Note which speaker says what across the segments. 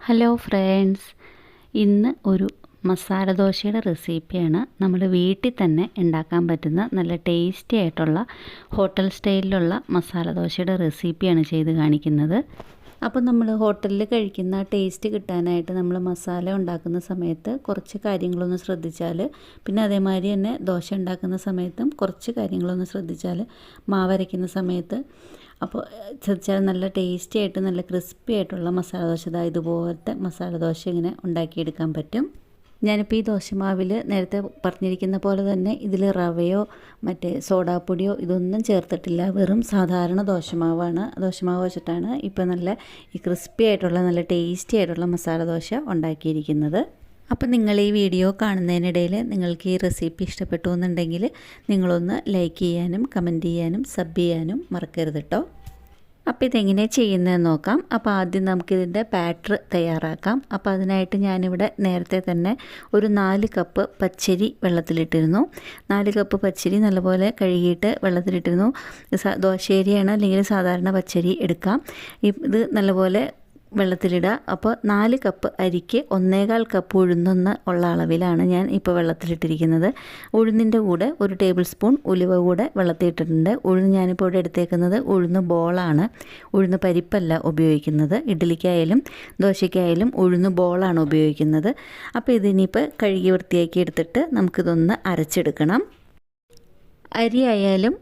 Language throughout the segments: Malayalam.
Speaker 1: ഹലോ ഫ്രണ്ട്സ്, ഇന്ന് ഒരു മസാല ദോശയുടെ റെസിപ്പിയാണ് നമ്മൾ വീട്ടിൽ തന്നെ ഉണ്ടാക്കാൻ പറ്റുന്ന നല്ല ടേസ്റ്റി ആയിട്ടുള്ള ഹോട്ടൽ സ്റ്റൈലിലുള്ള മസാല ദോശയുടെ റെസിപ്പിയാണ് ചെയ്ത് കാണിക്കുന്നത്. അപ്പോൾ നമ്മൾ ഹോട്ടലിൽ കഴിക്കുന്ന ടേസ്റ്റ് കിട്ടാനായിട്ട് നമ്മൾ മസാല ഉണ്ടാക്കുന്ന സമയത്ത് കുറച്ച് കാര്യങ്ങളൊന്ന് ശ്രദ്ധിച്ചാൽ, പിന്നെ അതേമാതിരി തന്നെ ദോശ ഉണ്ടാക്കുന്ന സമയത്തും കുറച്ച് കാര്യങ്ങളൊന്ന് ശ്രദ്ധിച്ചാൽ, മാവരയ്ക്കുന്ന സമയത്ത് അപ്പോൾ ശ്രദ്ധിച്ചാൽ നല്ല ടേസ്റ്റി ആയിട്ട് നല്ല ക്രിസ്പി ആയിട്ടുള്ള മസാല ദോശ ഇതുപോലത്തെ മസാല ദോശ ഇങ്ങനെ ഉണ്ടാക്കിയെടുക്കാൻ പറ്റും. ഞാനിപ്പോൾ ഈ ദോശമാവിൽ നേരത്തെ പറഞ്ഞിരിക്കുന്ന പോലെ തന്നെ ഇതിൽ റവയോ മറ്റേ സോഡാപ്പൊടിയോ ഇതൊന്നും ചേർത്തിട്ടില്ല. വെറും സാധാരണ ദോശമാവാണ്. ദോശമാവ് വെച്ചിട്ടാണ് ഇപ്പോൾ നല്ല ഈ ക്രിസ്പി ആയിട്ടുള്ള നല്ല ടേസ്റ്റി ആയിട്ടുള്ള മസാല ദോശ ഉണ്ടാക്കിയിരിക്കുന്നത്. അപ്പോൾ നിങ്ങൾ ഈ വീഡിയോ കാണുന്നതിനിടയിൽ നിങ്ങൾക്ക് ഈ റെസിപ്പി ഇഷ്ടപ്പെട്ടു എന്നുണ്ടെങ്കിൽ നിങ്ങളൊന്ന് ലൈക്ക് ചെയ്യാനും കമൻറ്റ് ചെയ്യാനും സബ് ചെയ്യാനും മറക്കരുത് കേട്ടോ. അപ്പോൾ ഇതെങ്ങനെ ചെയ്യുന്നതെന്ന് നോക്കാം. അപ്പോൾ ആദ്യം നമുക്കിതിൻ്റെ ബാറ്റർ തയ്യാറാക്കാം. അപ്പോൾ അതിനായിട്ട് ഞാനിവിടെ നേരത്തെ തന്നെ ഒരു 4 കപ്പ് പച്ചരി വെള്ളത്തിലിട്ടിരുന്നു. 4 കപ്പ് പച്ചരി നല്ലപോലെ കഴുകിയിട്ട് വെള്ളത്തിലിട്ടിരുന്നു. ദോശയരിയാണ് അല്ലെങ്കിൽ സാധാരണ പച്ചരി എടുക്കാം. ഇത് നല്ലപോലെ വെള്ളത്തിലിടുക. അപ്പോൾ 4 കപ്പ് അരിക്ക് 1.25 കപ്പ് ഉഴുന്നെന്ന് ഉള്ള അളവിലാണ് ഞാൻ ഇപ്പോൾ വെള്ളത്തിലിട്ടിരിക്കുന്നത്. ഉഴുന്നിൻ്റെ കൂടെ 1 ടേബിൾ സ്പൂൺ ഉലുവ കൂടെ വെള്ളത്തിലിട്ടിട്ടുണ്ട്. ഉഴുന്ന് ഞാനിപ്പോൾ ഇവിടെ എടുത്തേക്കുന്നത് ഉഴുന്ന് ബോളാണ്, ഉഴുന്ന് പരിപ്പല്ല ഉപയോഗിക്കുന്നത്. ഇഡ്ഡലിക്കായാലും ദോശയ്ക്കായാലും ഉഴുന്ന് ബോളാണ് ഉപയോഗിക്കുന്നത്. അപ്പോൾ ഇതിനിപ്പോൾ കഴുകി വൃത്തിയാക്കി എടുത്തിട്ട് നമുക്കിതൊന്ന് അരച്ചെടുക്കണം. അരി ആയാലും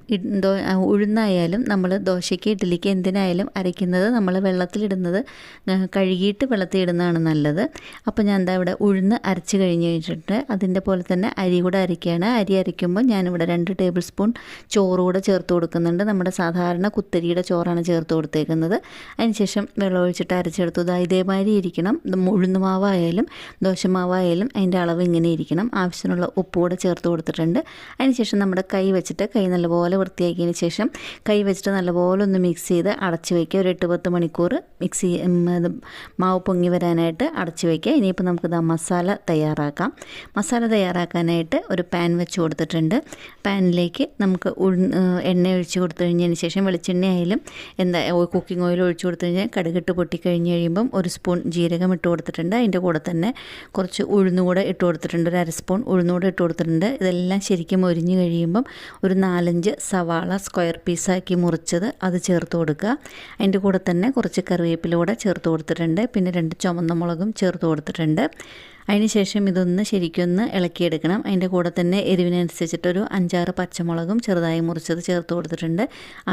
Speaker 1: ഉഴുന്നായാലും നമ്മൾ ദോശയ്ക്ക് ഇഡ്ഡലിക്ക് എന്തിനായാലും അരയ്ക്കുന്നത് നമ്മൾ വെള്ളത്തിലിടുന്നത് കഴുകിയിട്ട് വെള്ളത്തിലിടുന്നതാണ് നല്ലത്. അപ്പോൾ ഞാൻ എന്താ ഇവിടെ ഉഴുന്ന് അരച്ച് കഴിഞ്ഞിട്ട് അതിൻ്റെ പോലെ തന്നെ അരി കൂടെ അരയ്ക്കുകയാണ്. അരി അരയ്ക്കുമ്പോൾ ഞാനിവിടെ 2 ടേബിൾ സ്പൂൺ ചോറ് കൂടെ ചേർത്ത് കൊടുക്കുന്നുണ്ട്. നമ്മുടെ സാധാരണ കുത്തരിയുടെ ചോറാണ് ചേർത്ത് കൊടുത്തേക്കുന്നത്. അതിനുശേഷം വെള്ളം ഒഴിച്ചിട്ട് അരച്ചെടുത്തു. ഇതേമാതിരി ഇരിക്കണം. ഉഴുന്നുമാവായാലും ദോശമാവായാലും അതിൻ്റെ അളവ് ഇങ്ങനെ ഇരിക്കണം. ആവശ്യത്തിനുള്ള ഉപ്പ് കൂടെ ചേർത്ത് കൊടുത്തിട്ടുണ്ട്. അതിനുശേഷം നമ്മുടെ കൈ വെച്ചിട്ട് കൈ നല്ലപോലെ വൃത്തിയാക്കിയതിന് ശേഷം കൈ വെച്ചിട്ട് നല്ലപോലെ ഒന്ന് മിക്സ് ചെയ്ത് അടച്ച് വയ്ക്കുക. ഒരു 8-10 മണിക്കൂർ മാവ് പൊങ്ങി വരാനായിട്ട് അടച്ച് വയ്ക്കുക. ഇനിയിപ്പോൾ നമുക്ക് മസാല തയ്യാറാക്കാം. മസാല തയ്യാറാക്കാനായിട്ട് ഒരു പാൻ വെച്ച് കൊടുത്തിട്ടുണ്ട്. പാനിലേക്ക് നമുക്ക് എണ്ണ ഒഴിച്ച് കൊടുത്തു കഴിഞ്ഞതിന് ശേഷം വെളിച്ചെണ്ണ ആയാലും കുക്കിംഗ് ഓയിൽ ഒഴിച്ച് കൊടുത്തു കഴിഞ്ഞാൽ കടുകിട്ട് പൊട്ടിക്കഴിഞ്ഞ് കഴിയുമ്പം 1 സ്പൂൺ ജീരകം ഇട്ട് കൊടുത്തിട്ടുണ്ട്. അതിൻ്റെ കൂടെ തന്നെ കുറച്ച് ഉഴുന്നുകൂടെ ഇട്ട് കൊടുത്തിട്ടുണ്ട്. ഒരു 1/2 സ്പൂൺ ഉഴുന്നുകൂടെ ഇട്ട് കൊടുത്തിട്ടുണ്ട്. ഇതെല്ലാം ശരിക്കും ഒരിഞ്ഞ് കഴിയുമ്പം ഒരു 4-5 സവാള സ്ക്വയർ പീസാക്കി മുറിച്ചത് അത് ചേർത്ത് കൊടുക്കുക. അതിൻ്റെ കൂടെ തന്നെ കുറച്ച് കറിവേപ്പില കൂടെ ചേർത്ത് കൊടുത്തിട്ടുണ്ട്. പിന്നെ 2 ചുവന്ന മുളകും ചേർത്ത് കൊടുത്തിട്ടുണ്ട്. അതിന് ശേഷം ഇതൊന്ന് ശരിക്കൊന്ന് ഇളക്കിയെടുക്കണം. അതിൻ്റെ കൂടെ തന്നെ എരിവിനനുസരിച്ചിട്ടൊരു 5-6 പച്ചമുളകും ചെറുതായി മുറിച്ചത് ചേർത്ത് കൊടുത്തിട്ടുണ്ട്.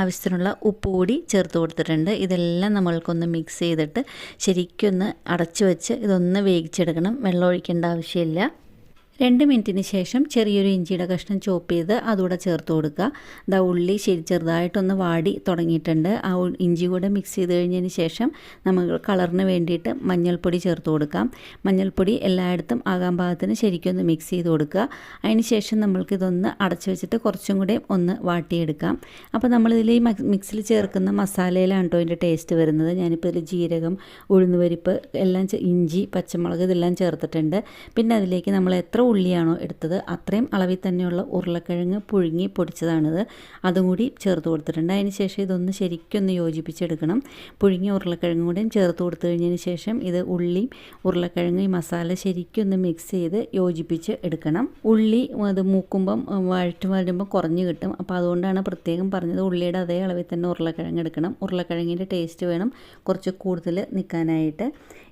Speaker 1: ആവശ്യത്തിനുള്ള ഉപ്പ് കൂടി ചേർത്ത് കൊടുത്തിട്ടുണ്ട്. ഇതെല്ലാം നമ്മൾക്കൊന്ന് മിക്സ് ചെയ്തിട്ട് ശരിക്കൊന്ന് അടച്ചു വെച്ച് ഇതൊന്ന് വേവിച്ചെടുക്കണം. വെള്ളം ഒഴിക്കേണ്ട ആവശ്യമില്ല. 2 മിനിറ്റിന് ശേഷം ചെറിയൊരു ഇഞ്ചിയുടെ കഷ്ണം ചോപ്പ് ചെയ്ത് അതുകൂടെ ചേർത്ത് കൊടുക്കുക. ഉള്ളി ചെറുതായിട്ടൊന്ന് വാടി തുടങ്ങിയിട്ടുണ്ട്. ആ ഇഞ്ചി കൂടെ മിക്സ് ചെയ്ത് കഴിഞ്ഞതിന് ശേഷം നമുക്ക് കളറിന് വേണ്ടിയിട്ട് മഞ്ഞൾപ്പൊടി ചേർത്ത് കൊടുക്കാം. മഞ്ഞൾപ്പൊടി എല്ലായിടത്തും ആകാൻ പാകത്തിന് ശരിക്കൊന്ന് മിക്സ് ചെയ്ത് കൊടുക്കുക. അതിന് ശേഷം നമ്മൾക്കിതൊന്ന് അടച്ചു വെച്ചിട്ട് കുറച്ചും കൂടെ ഒന്ന് വാട്ടിയെടുക്കാം. അപ്പോൾ നമ്മളിതിൽ ഈ മിക്സിൽ ചേർക്കുന്ന മസാലയിലാണ് കേട്ടോ ഇതിൻ്റെ ടേസ്റ്റ് വരുന്നത്. ഞാനിപ്പോൾ ഇതിൽ ജീരകം, ഉഴുന്നുപരിപ്പ് എല്ലാം, ഇഞ്ചി, പച്ചമുളക് ഇതെല്ലാം ചേർത്തിട്ടുണ്ട്. പിന്നെ അതിലേക്ക് നമ്മൾ എത്ര ഉള്ളിയാണോ എടുത്തത് അത്രയും അളവിൽ തന്നെയുള്ള ഉരുളക്കിഴങ്ങ് പുഴുങ്ങി പൊടിച്ചതാണിത്. അതും കൂടി ചേർത്ത് കൊടുത്തിട്ടുണ്ട്. അതിന് ശേഷം ഇതൊന്ന് ശരിക്കൊന്ന് യോജിപ്പിച്ചെടുക്കണം. പുഴുങ്ങിയ ഉരുളക്കിഴങ്ങും കൂടെയും ചേർത്ത് കൊടുത്തു കഴിഞ്ഞതിന് ശേഷം ഇത് ഉള്ളിയും ഉരുളക്കിഴങ്ങ് ഈ മസാല ശരിക്കൊന്ന് മിക്സ് ചെയ്ത് യോജിപ്പിച്ച് എടുക്കണം. ഉള്ളി അത് മൂക്കുമ്പം വഴറ്റ് വരുമ്പോൾ കുറഞ്ഞ് കിട്ടും. അപ്പോൾ അതുകൊണ്ടാണ് പ്രത്യേകം പറഞ്ഞത് ഉള്ളിയുടെ അതേ അളവിൽ തന്നെ ഉരുളക്കിഴങ്ങ് എടുക്കണം. ഉരുളക്കിഴങ്ങിൻ്റെ ടേസ്റ്റ് വേണം കുറച്ച് കൂടുതൽ നിൽക്കാനായിട്ട്.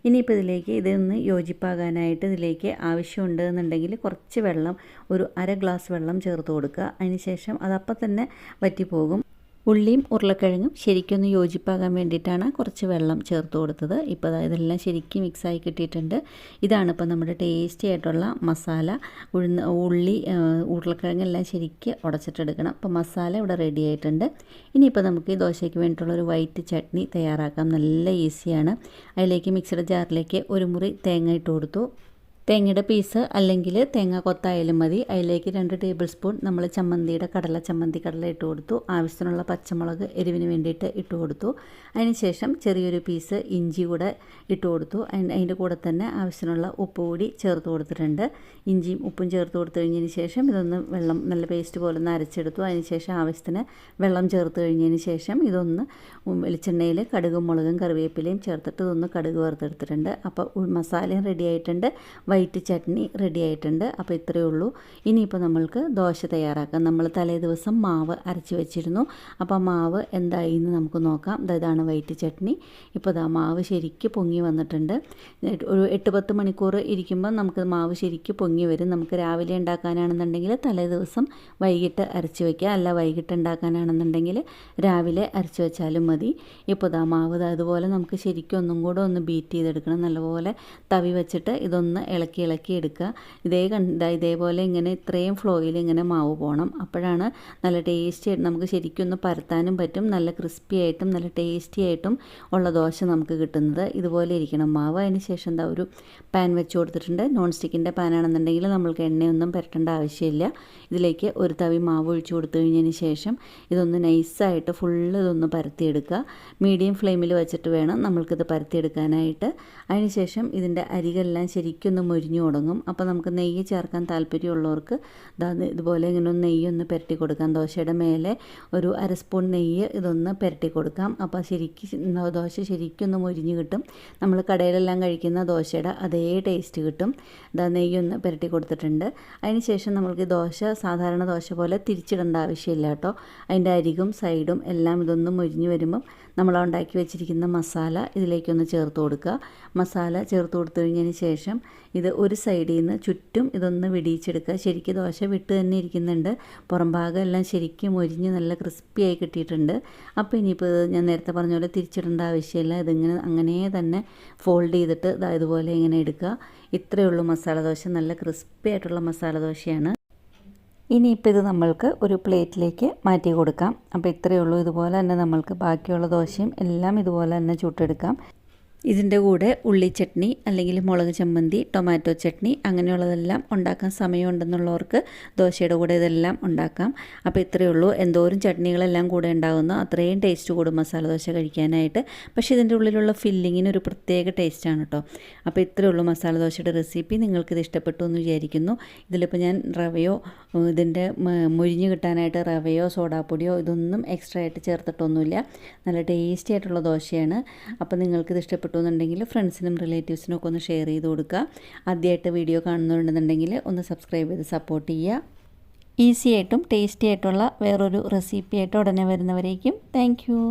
Speaker 1: ഇനിയിപ്പോൾ ഇതിലേക്ക് ഇതൊന്ന് യോജിപ്പാകാനായിട്ട് ഇതിലേക്ക് ആവശ്യമുണ്ട് എന്നുണ്ടെങ്കിൽ കുറച്ച് വെള്ളം, ഒരു 1/2 ഗ്ലാസ് വെള്ളം ചേർത്ത് കൊടുക്കുക. അതിനുശേഷം അതപ്പം തന്നെ വറ്റിപ്പോകും. ഉള്ളിയും ഉരുളക്കിഴങ്ങും ശരിക്കൊന്ന് യോജിപ്പാകാൻ വേണ്ടിയിട്ടാണ് കുറച്ച് വെള്ളം ചേർത്ത് കൊടുത്തത്. ഇപ്പോൾ ഇതെല്ലാം ശരിക്കും മിക്സായി കിട്ടിയിട്ടുണ്ട്. ഇതാണ് ഇപ്പോൾ നമ്മുടെ ടേസ്റ്റി ആയിട്ടുള്ള മസാല. ഉള്ളി ഉരുളക്കിഴങ്ങെല്ലാം ശരിക്ക് ഉടച്ചിട്ടെടുക്കണം. അപ്പോൾ മസാല ഇവിടെ റെഡി ആയിട്ടുണ്ട്. ഇനിയിപ്പോൾ നമുക്ക് ഈ ദോശയ്ക്ക് വേണ്ടിയിട്ടുള്ളൊരു വൈറ്റ് ചട്നി തയ്യാറാക്കാം. നല്ല ഈസിയാണ്. അതിലേക്ക് മിക്സിയുടെ ജാറിലേക്ക് 1 മുറി തേങ്ങ ഇട്ട് കൊടുത്തു. തേങ്ങയുടെ പീസ് അല്ലെങ്കിൽ തേങ്ങ കൊത്തായാലും മതി. അതിലേക്ക് 2 ടേബിൾ സ്പൂൺ നമ്മൾ ചമ്മന്തിയുടെ കടല ഇട്ട് കൊടുത്തു. ആവശ്യത്തിനുള്ള പച്ചമുളക് എരിവിന് വേണ്ടിയിട്ട് ഇട്ട് കൊടുത്തു. അതിനുശേഷം ചെറിയൊരു പീസ് ഇഞ്ചി കൂടെ ഇട്ട് കൊടുത്തു. അതിൻ്റെ കൂടെ തന്നെ ആവശ്യത്തിനുള്ള ഉപ്പ് കൂടി ചേർത്ത് കൊടുത്തിട്ടുണ്ട്. ഇഞ്ചിയും ഉപ്പും ചേർത്ത് കൊടുത്തു കഴിഞ്ഞതിന് ശേഷം ഇതൊന്ന് വെള്ളം നല്ല പേസ്റ്റ് പോലെ ഒന്ന് അരച്ചെടുത്തു. അതിനുശേഷം ആവശ്യത്തിന് വെള്ളം ചേർത്ത് കഴിഞ്ഞതിന് ശേഷം ഇതൊന്ന് വെളിച്ചെണ്ണയിൽ കടുകും മുളകും കറിവേപ്പിലയും ചേർത്തിട്ട് ഇതൊന്ന് കടുക് വറുത്തെടുത്തിട്ടുണ്ട്. അപ്പോൾ മസാലയും റെഡി ആയിട്ടുണ്ട്, വൈറ്റ് ചട്നി റെഡി ആയിട്ടുണ്ട്. അപ്പോൾ ഇത്രയേ ഉള്ളൂ. ഇനിയിപ്പോൾ നമ്മൾക്ക് ദോശ തയ്യാറാക്കാം. നമ്മൾ തലേ ദിവസം മാവ് അരച്ച് വെച്ചിരുന്നു. അപ്പോൾ മാവ് എന്തായി എന്ന് നമുക്ക് നോക്കാം. ഇതാണ് വൈറ്റ് ചട്നി. ഇപ്പോൾ മാവ് ശരിക്ക് പൊങ്ങി വന്നിട്ടുണ്ട്. ഒരു 8-10 മണിക്കൂർ ഇരിക്കുമ്പോൾ നമുക്ക് മാവ് ശരിക്ക് പൊങ്ങി വരും. നമുക്ക് രാവിലെ ഉണ്ടാക്കാനാണെന്നുണ്ടെങ്കിൽ തലേ ദിവസം വൈകിട്ട് അരച്ച് വയ്ക്കുക, അല്ല വൈകിട്ട് ഉണ്ടാക്കാനാണെന്നുണ്ടെങ്കിൽ രാവിലെ അരച്ച് വെച്ചാലും മതി. ഇപ്പോൾ മാവ് അതുപോലെ നമുക്ക് ശരിക്കും ഒന്നും കൂടെ ഒന്ന് ബീറ്റ് ചെയ്തെടുക്കണം. നല്ലപോലെ തവി വെച്ചിട്ട് ഇതൊന്ന് ഇളക്കി എടുക്കുക. ഇതേപോലെ ഇങ്ങനെ ഇത്രയും ഫ്ലോയിൽ ഇങ്ങനെ മാവ് പോകണം. അപ്പോഴാണ് നല്ല ടേസ്റ്റി ആയിട്ട് നമുക്ക് ശരിക്കും ഒന്ന് പരത്താനും പറ്റും. നല്ല ക്രിസ്പി ആയിട്ടും നല്ല ടേസ്റ്റി ആയിട്ടും ഉള്ള ദോശ നമുക്ക് കിട്ടുന്നത്. ഇതുപോലെ ഇരിക്കണം മാവ്. അതിന് ശേഷം ഒരു പാൻ വെച്ച് കൊടുത്തിട്ടുണ്ട്. നോൺ സ്റ്റിക്കിൻ്റെ പാനാണെന്നുണ്ടെങ്കിൽ നമ്മൾക്ക് എണ്ണയൊന്നും പുരട്ടേണ്ട ആവശ്യമില്ല. ഇതിലേക്ക് ഒരു തവി മാവ് ഒഴിച്ച് കൊടുത്തു കഴിഞ്ഞതിന് ശേഷം ഇതൊന്ന് നൈസായിട്ട് ഫുള്ള് ഇതൊന്ന് പരത്തിയെടുക്കുക. മീഡിയം ഫ്ലെയിമിൽ വെച്ചിട്ട് വേണം നമ്മൾക്കിത് പരത്തിയെടുക്കാനായിട്ട്. അതിനുശേഷം ഇതിൻ്റെ അരികളെല്ലാം ശരിക്കൊന്ന് മൊരിഞ്ഞു തുടങ്ങും. അപ്പോൾ നമുക്ക് നെയ്യ് ചേർക്കാൻ താല്പര്യമുള്ളവർക്ക് ഇതുപോലെ ഇങ്ങനെ ഒന്ന് നെയ്യൊന്ന് പുരട്ടി കൊടുക്കാം. ദോശയുടെ മേലെ ഒരു 1/2 സ്പൂൺ നെയ്യ് ഇതൊന്ന് പുരട്ടി കൊടുക്കാം. അപ്പോൾ ദോശ ശരിക്കൊന്ന് മൊരിഞ്ഞ് കിട്ടും. നമ്മൾ കടയിലെല്ലാം കഴിക്കുന്ന ദോശയുടെ അതേ ടേസ്റ്റ് കിട്ടും. നെയ്യൊന്ന് പുരട്ടി കൊടുത്തിട്ടുണ്ട്. അതിനുശേഷം നമ്മൾക്ക് ദോശ സാധാരണ ദോശ പോലെ തിരിച്ചിടേണ്ട ആവശ്യമില്ല കേട്ടോ. അതിൻ്റെ അരികും സൈഡും എല്ലാം ഇതൊന്ന് മൊരിഞ്ഞ് വരുമ്പം നമ്മൾ ഉണ്ടാക്കി വെച്ചിരിക്കുന്ന മസാല ഇതിലേക്കൊന്ന് ചേർത്ത് കൊടുക്കുക. മസാല ചേർത്ത് കൊടുത്തു കഴിഞ്ഞതിന് ശേഷം ഇത് ഒരു സൈഡിൽ നിന്ന് ചുറ്റും ഇതൊന്ന് വിടിയിച്ചെടുക്കുക. ശരിക്കും ദോശ വിട്ട് തന്നെ ഇരിക്കുന്നുണ്ട്. പുറം ഭാഗം എല്ലാം ശരിക്കും മൊരിഞ്ഞ് നല്ല ക്രിസ്പിയായി കിട്ടിയിട്ടുണ്ട്. അപ്പോൾ ഇനിയിപ്പോൾ ഞാൻ നേരത്തെ പറഞ്ഞ പോലെ തിരിച്ചിടേണ്ട ആവശ്യമില്ല. ഇതിങ്ങനെ അങ്ങനെ തന്നെ ഫോൾഡ് ചെയ്തിട്ട് ഇതുപോലെ ഇങ്ങനെ എടുക്കുക. ഇത്രയേ ഉള്ളൂ മസാല ദോശ. നല്ല ക്രിസ്പി ആയിട്ടുള്ള മസാല ദോശയാണ്. ഇനിയിപ്പോൾ ഇത് നമ്മൾക്ക് ഒരു പ്ലേറ്റിലേക്ക് മാറ്റി കൊടുക്കാം. അപ്പോൾ ഇത്രയേ ഉള്ളൂ. ഇതുപോലെ തന്നെ നമ്മൾക്ക് ബാക്കിയുള്ള ദോശയും എല്ലാം ഇതുപോലെ തന്നെ ചുട്ടെടുക്കാം. ഇതിൻ്റെ കൂടെ ഉള്ളി ചട്നി അല്ലെങ്കിൽ മുളക് ചമ്മന്തി, ടൊമാറ്റോ ചട്നി അങ്ങനെയുള്ളതെല്ലാം ഉണ്ടാക്കാൻ സമയമുണ്ടെന്നുള്ളവർക്ക് ദോശയുടെ കൂടെ ഇതെല്ലാം ഉണ്ടാക്കാം. അപ്പോൾ ഇത്രയേ ഉള്ളൂ. എന്തോരം ചട്നികളെല്ലാം കൂടെ ഉണ്ടാകുന്നു അത്രയും ടേസ്റ്റ് കൂടും മസാല ദോശ കഴിക്കാനായിട്ട്. പക്ഷേ ഇതിൻ്റെ ഉള്ളിലുള്ള ഫില്ലിങ്ങിന് ഒരു പ്രത്യേക ടേസ്റ്റാണ് കേട്ടോ. അപ്പോൾ ഇത്രയേ ഉള്ളൂ മസാല ദോശയുടെ റെസിപ്പി. നിങ്ങൾക്കിത് ഇഷ്ടപ്പെട്ടു എന്ന് വിചാരിക്കുന്നു. ഇതിലിപ്പോൾ ഞാൻ റവയോ ഇതിൻ്റെ മൊരിഞ്ഞ് കിട്ടാനായിട്ട് റവയോ സോഡാപ്പൊടിയോ ഇതൊന്നും എക്സ്ട്രാ ആയിട്ട് ചേർത്തിട്ടൊന്നുമില്ല. നല്ല ടേസ്റ്റി ആയിട്ടുള്ള ദോശയാണ്. അപ്പോൾ നിങ്ങൾക്കിത് ഇഷ്ടപ്പെട്ടു എന്നുണ്ടെങ്കിൽ ഫ്രണ്ട്സിനും റിലേറ്റീവ്സിനും ഒക്കെ ഒന്ന് ഷെയർ ചെയ്ത് കൊടുക്കുക. ആദ്യമായിട്ട് വീഡിയോ കാണുന്നുണ്ടെന്നുണ്ടെങ്കിൽ ഒന്ന് സബ്സ്ക്രൈബ് ചെയ്ത് സപ്പോർട്ട് ചെയ്യുക. ഈസി ആയിട്ടും ടേസ്റ്റി ആയിട്ടുള്ള വേറൊരു റെസിപ്പി ആയിട്ട് ഉടനെ വരുന്നവരേക്കും താങ്ക് യു.